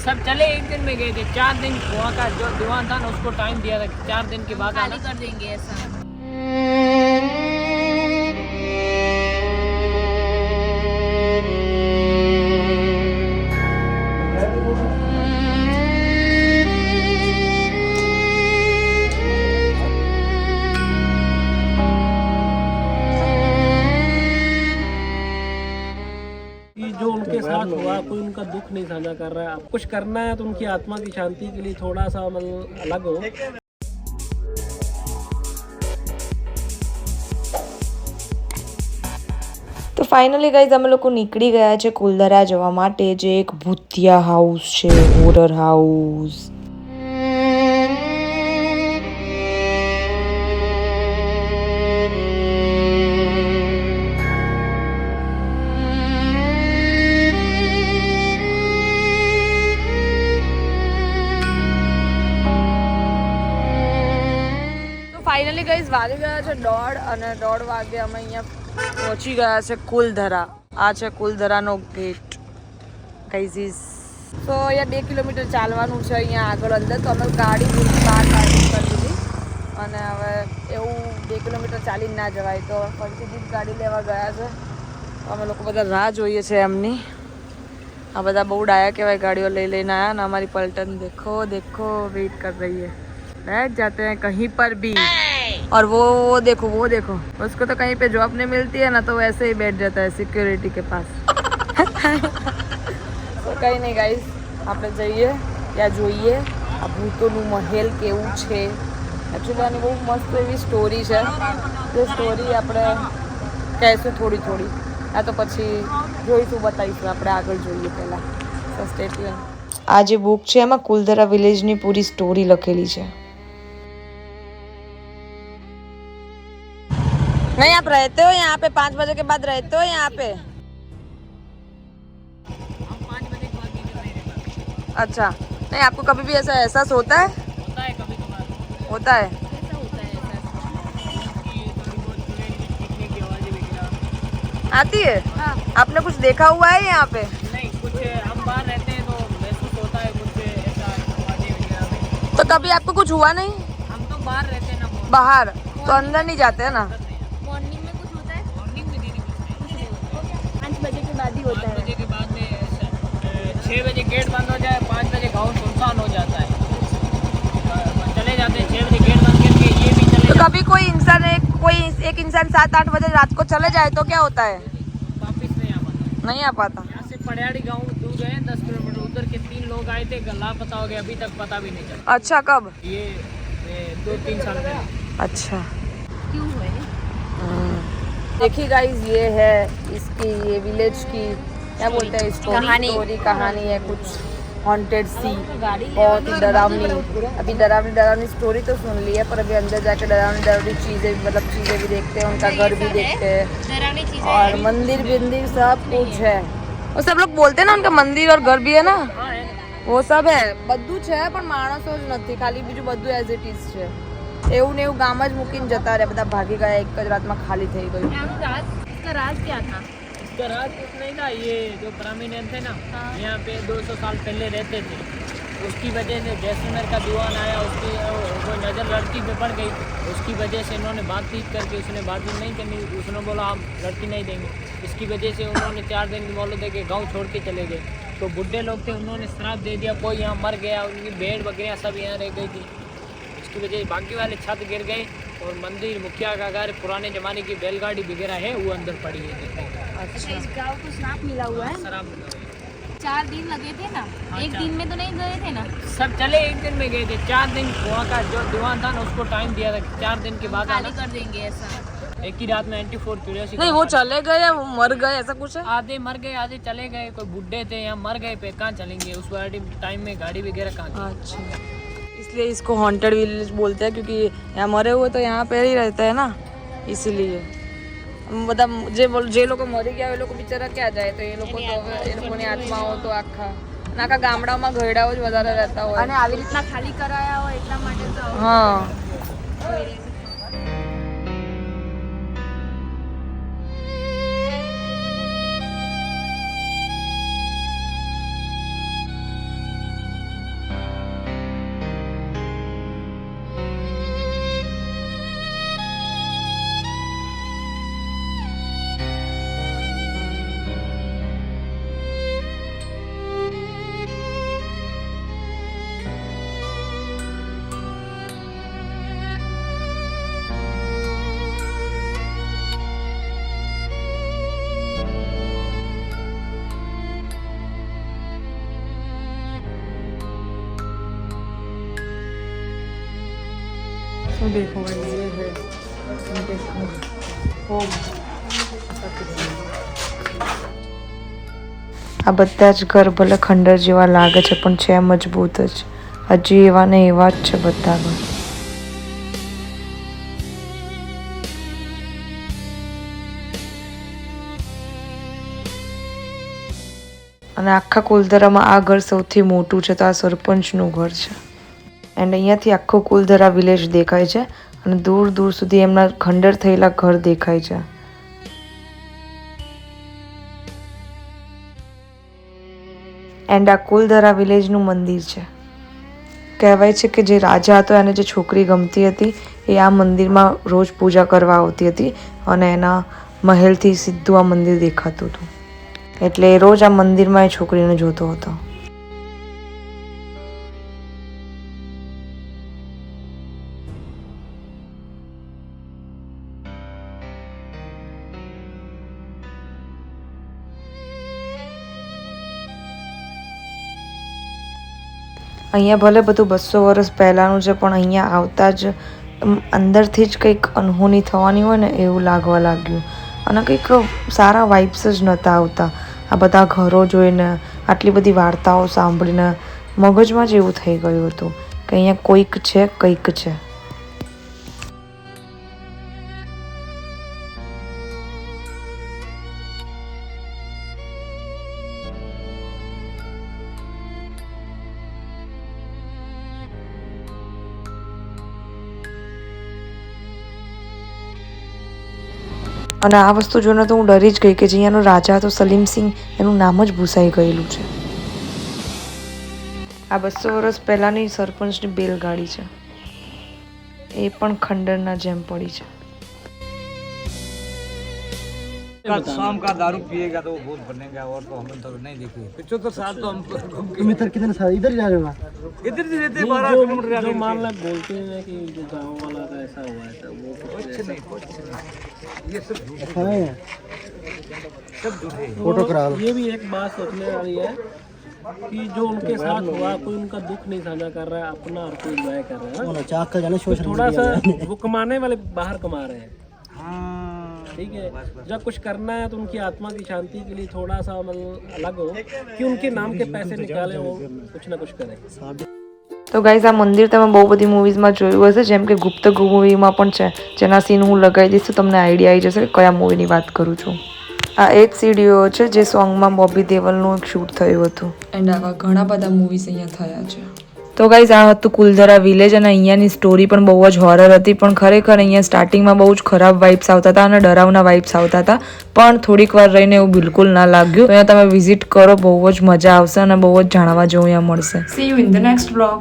सब चले एक दिन में गए थे, 4 दिन वहाँ का जो दीवान था ना उसको टाइम दिया था, 4 दिन के बाद खाली कर देंगे ऐसा। जो उनके साथ हुआ कोई उनका दुख नहीं साझा कर रहा है। कुछ करना है तो उनकी आत्मा की शांति के लिए थोड़ा सा मतलब अलग हो। તો ફાઇનલી ગાઈઝ અમે લોકો નીકળી ગયા છે કુલધરા જવા માટે, જે એક ભૂતિયા હાઉસ છે, હોરર હાઉસ. ફાઇનલી ગાઈઝ વાગી ગયા છે 1:30 અને 1:30 વાગે અમે અહીંયા પહોંચી ગયા છે કુલધરા. આ છે કુલધરાનો ગેટ ગાઈઝ. તો અહીંયા 2 કિલોમીટર ચાલવાનું છે અહીંયા આગળ અંદર. તો અમે ગાડી બહાર પાર્કિંગ કરી દીધી અને હવે એવું 2 કિલોમીટર ચાલીને ના જવાય, તો ફરીથી જ ગાડી લેવા ગયા છે. તો અમે લોકો બધા રાહ જોઈએ છે એમની. આ બધા બહુ ડાયા કહેવાય, ગાડીઓ લઈ લઈને આયા ને અમારી પલટન દેખો દેખો વેટ कर रही है. बैठ जाते हैं कहीं पर भी. और वो देखो उसको तो कहीं पे जॉब नहीं मिलती है ना, तो वैसे ही बैठ जाता है सिक्योरिटी के पास. तो कहीं नहीं गाइस, આપણે જઈએ ત્યાં જોઈએ આ ભૂતોનું મહેલ કેવું છે. એકચ્યુઅલી આની બહુ મસ્ત એવી સ્ટોરી છે, જે સ્ટોરી આપણે કહેશું થોડી. આ તો પછી જોઈશું, બતાવીશું. આપણે આગળ જોઈએ પહેલાં. સો સ્ટે ટ્યુન. આ જે બુક છે એમાં કુલધરા વિલેજની પૂરી સ્ટોરી લખેલી છે. नहीं आप रहते हो यहाँ पे? 5 बजे के बाद रहते हो यहाँ पे? हम 5 बजे के बाद नहीं रहते। अच्छा, नहीं आपको कभी भी ऐसा एहसास होता है? होता है कभी कभार। होता है. कैसा होता है ऐसा? आती है? हाँ. आपने कुछ देखा हुआ है यहाँ पे? नहीं, कुछ हम बाहर रहते हैं तो महसूस होता है कुछ ऐसा आवाजें वगैरह में। तो कभी आपको कुछ हुआ नहीं? हम तो बाहर रहते हैं ना, बाहर तो अंदर नहीं जाते हैं ना? मॉर्निंग में कुछ होता है? मॉर्निंग में नहीं कुछ नहीं। 5 बजे के बाद ही होता 5 है. बजे के बाद में 6 बजे गेट बंद हो जाए, 5 बजे गाँव सुनसान हो जाता है, चले जाते हैं 6 बजे गेट बंद करके ये भी चले तो कभी कोई इंसान एक इंसान 7-8 बजे रात को चले जाए तो क्या होता है? वापिस नहीं आ पाता। नहीं आ पाता. यहाँ से पड़ियाड़ी गाँव दूर गए 10 किलोमीटर, उधर के 3 लोग आए थे, लापता हो गए, अभी तक पता भी नहीं चला। अच्छा, कब? ये 2-3 साल पहले। अच्छा. क्यों हुआ है? देखिए गाइस, ये है इसकी, ये विलेज की क्या बोलते हैं इसको, कहानी है कुछ हॉन्टेड सी, बहुत ही डरावनी. अभी डरावनी स्टोरी तो सुन ली है, पर अभी अंदर जाके डरावनी चीज़ें भी देखते हैं, उनका घर भी देखते हैं, डरावनी चीजें और मंदिर सब कुछ है. वो सब लोग बोलते हैं ना उनका मंदिर और घर भी है ना, हाँ है। वो सब है. બધું છે પણ માણસો જ નથી, ખાલી બીજું બધું એઝ ઇટ ઇઝ છે. એવું ને એવું ગામ જ મૂકીને જતા રહ્યા, બધા ભાગી ગયા, એક જ રાતમાં ખાલી થઈ ગયું. इसका राज क्या था? इसका राज कुछ नहीं था। ये जो ब्राह्मण थे ना, यहाँ पे 200 साल पहले रहते थे, उसकी वजह से जैसलमेर का दीवान आया, उसकी वो नज़र लड़की पे पड़ गई, उसकी वजह से इन्होंने बातचीत करके, उसने बातचीत नहीं करनी, उसने बोला हम लड़की नहीं देंगे, इसकी वजह से उन्होंने 4 दिन की मोहलत दे के गाँव छोड़ के चले गए. तो बुढ़े लोग थे, उन्होंने श्राप दे दिया, कोई यहाँ मर गया, उनकी भेड़ बकरियाँ सब यहाँ रह गई थी. उसकी वजह से बाकी वाले छत गिर गए, और मंदिर मुखिया का घर पुराने ज़माने की बैलगाड़ी वगैरह है वो अंदर पड़ी है. अच्छा, इस गाँव को श्राप मिला हुआ है. शराब 4 दिन लगे थे ना, एक दिन में तो नहीं गए थे ना? सब चले एक दिन में गए थे, 4 दिन वहाँ का जो दीवान था ना उसको टाइम दिया था, 4 दिन के बाद खाली आना. कर देंगे ऐसा. एक ही रात में 94 क्यूरियोसिटी. नहीं वो चले गए, वो मर गए, ऐसा कुछ है? आधे मर गए, आधे चले गए, कोई बुढ़े थे यहाँ मर गए, पे कहाँ चलेंगे उस वाले टाइम में, गाड़ी वगैरह कहाँ थी. अच्छा, इसलिए इसको हॉन्टेड विलेज बोलते हैं, क्योंकि यहाँ मरे हुए तो यहाँ पे ही रहते हैं ना, इसीलिए. બધા જે લોકો મરી ગયા એ લોકો બિચારા ક્યાં જાય, તો એ લોકો તો હવે એ લોકોની આત્માઓ તો આખા ગામડાઓમાં ઘરડાઓ જ વધારે રહેતા હોય. અને આવી રીતના ખાલી કરાયા હોય એટલા માટે તો હા. तो देखो ये है इनके होम। આ બધા જ ઘર ભલે ખંડર જેવા લાગે છે પણ છે મજબૂત જ, હજી એવા ને એવા જ છે બધા ઘર. અને આખા કુલધરામાં આ ઘર સૌથી મોટું છે, તો આ સરપંચનું ઘર છે. એન્ડ અહીંયાથી આખો કુલધરા વિલેજ દેખાય છે અને દૂર દૂર સુધી એમના ખંડર થયેલા ઘર દેખાય છે. એન્ડ આ કુલધરા વિલેજનું મંદિર છે. કહેવાય છે કે જે રાજા હતો એને જે છોકરી ગમતી હતી એ આ મંદિરમાં રોજ પૂજા કરવા આવતી હતી અને એના મહેલથી સીધું આ મંદિર દેખાતું હતું, એટલે એ રોજ આ મંદિરમાં એ છોકરીને જોતો હતો. અહીંયા ભલે બધું 200 વર્ષ પહેલાંનું છે પણ અહીંયા આવતા જ અંદરથી જ કંઈક અનહોની થવાની હોય ને એવું લાગવા લાગ્યું અને કંઈક સારા વાઇબ્સ જ નહોતા આવતા. આ બધા ઘરો જોઈને, આટલી બધી વાર્તાઓ સાંભળીને મગજમાં જ એવું થઈ ગયું હતું કે અહીંયા કોઈક છે, કંઈક છે. અને આ વસ્તુ જોઈને તો હું ડરી જ ગઈ કે જે અહીંયાનો રાજા હતો સલીમ સિંહ, એનું નામ જ ભૂસાઈ ગયેલું છે. આ 200 વર્ષ પહેલાંની સરપંચની બેલગાડી છે, એ પણ ખંડરના જેમ પડી છે. शाम का दारू पिएगा तो वो भूत बनेगा और तो हम तो नहीं देखे 75 साल तो हम किलोमीटर कितने साल इधर जा रहे हो? इधर से रहते 12 किलोमीटर जो मामला बोलते हैं कि जो गाँव वाला का ऐसा हुआ है वो कुछ नहीं ये सब झूठ है। सब झूठे फोटो करा लो। ये भी एक बात सोचने वाली है कि जो उनके साथ हुआ कोई उनका दुख नहीं साझा कर रहा है, अपना और कोई एंजॉय कर रहा है. वो चाक का जाने सोशल थोड़ा सा वो कमाने वाले बाहर कमा रहे हैं, हाँ ठीक है. जब कुछ करना है तो उनकी आत्मा की शांति के लिए थोड़ा सा मतलब अलग हो कि उनके नाम के पैसे निकाले, वो कुछ ना कुछ करें. તો ગાઈઝ આ મંદિર તમે બહુ બધી મૂવીઝમાં જોયું હશે, જેમ કે ગુપ્તગુ મૂવીમાં પણ છે, જેના સીન હું લગાવી દઈશ તો તમને આઈડિયા આવી જશે કે કયા મૂવીની વાત કરું છું. આ એ જ સીડીઓ છે જે સોંગમાં બોબી દેવલનું એક શૂટ થયું હતું. એન્ડ આવા ઘણા બધા મૂવીઝ અહીંયા થયા છે. તો ગાઈઝ આ હતું કુલધરા વિલેજ અને અહીંયાની સ્ટોરી પણ બહુ જ હોરર હતી, પણ ખરેખર અહીંયા સ્ટાર્ટિંગમાં બહુ જ ખરાબ વાઇબ્સ આવતા હતા અને ડરાવના વાઇબ્સ આવતા હતા, પણ થોડીક વાર રહીને એવું બિલકુલ ના લાગ્યું. તો અહીંયા તમે વિઝિટ કરો, બહુ જ મજા આવશે અને બહુ જ જાણવા જેવું અહીંયા મળશે. C you in the next blog.